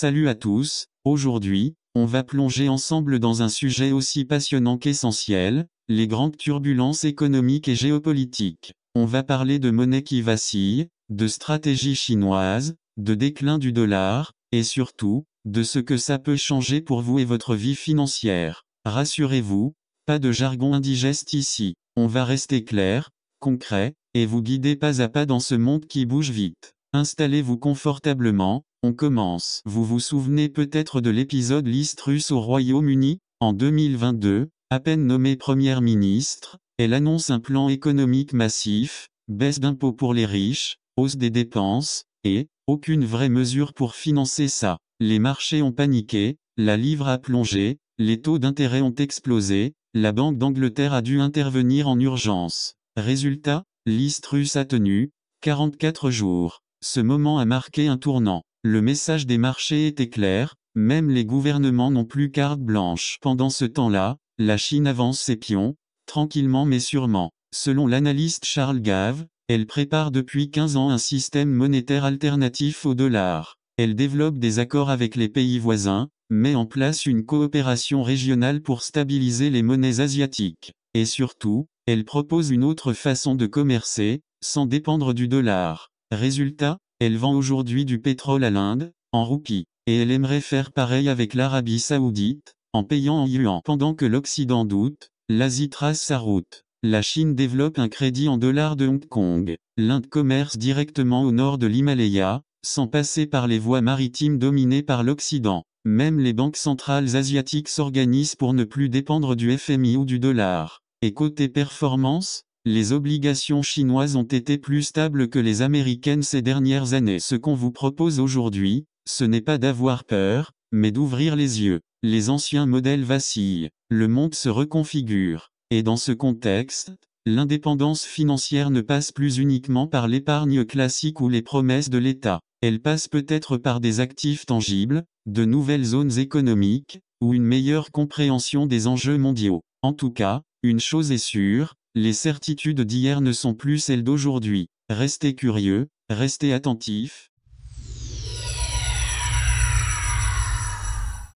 Salut à tous, aujourd'hui, on va plonger ensemble dans un sujet aussi passionnant qu'essentiel, les grandes turbulences économiques et géopolitiques. On va parler de monnaie qui vacille, de stratégie chinoise, de déclin du dollar, et surtout, de ce que ça peut changer pour vous et votre vie financière. Rassurez-vous, pas de jargon indigeste ici. On va rester clair, concret, et vous guider pas à pas dans ce monde qui bouge vite. Installez-vous confortablement, on commence. Vous vous souvenez peut-être de l'épisode Liz Truss au Royaume-Uni? En 2022, à peine nommée première ministre, elle annonce un plan économique massif, baisse d'impôts pour les riches, hausse des dépenses, et aucune vraie mesure pour financer ça. Les marchés ont paniqué, la livre a plongé, les taux d'intérêt ont explosé, la Banque d'Angleterre a dû intervenir en urgence. Résultat, Liz Truss a tenu 44 jours. Ce moment a marqué un tournant. Le message des marchés était clair, même les gouvernements n'ont plus carte blanche. Pendant ce temps-là, la Chine avance ses pions, tranquillement mais sûrement. Selon l'analyste Charles Gave, elle prépare depuis 15 ans un système monétaire alternatif au dollar. Elle développe des accords avec les pays voisins, met en place une coopération régionale pour stabiliser les monnaies asiatiques. Et surtout, elle propose une autre façon de commercer, sans dépendre du dollar. Résultat, elle vend aujourd'hui du pétrole à l'Inde, en roupies. Et elle aimerait faire pareil avec l'Arabie Saoudite, en payant en yuan. Pendant que l'Occident doute, l'Asie trace sa route. La Chine développe un crédit en dollars de Hong Kong. L'Inde commerce directement au nord de l'Himalaya, sans passer par les voies maritimes dominées par l'Occident. Même les banques centrales asiatiques s'organisent pour ne plus dépendre du FMI ou du dollar. Et côté performance, les obligations chinoises ont été plus stables que les américaines ces dernières années. Ce qu'on vous propose aujourd'hui, ce n'est pas d'avoir peur, mais d'ouvrir les yeux. Les anciens modèles vacillent, le monde se reconfigure. Et dans ce contexte, l'indépendance financière ne passe plus uniquement par l'épargne classique ou les promesses de l'État. Elle passe peut-être par des actifs tangibles, de nouvelles zones économiques, ou une meilleure compréhension des enjeux mondiaux. En tout cas, une chose est sûre, les certitudes d'hier ne sont plus celles d'aujourd'hui. Restez curieux, restez attentifs,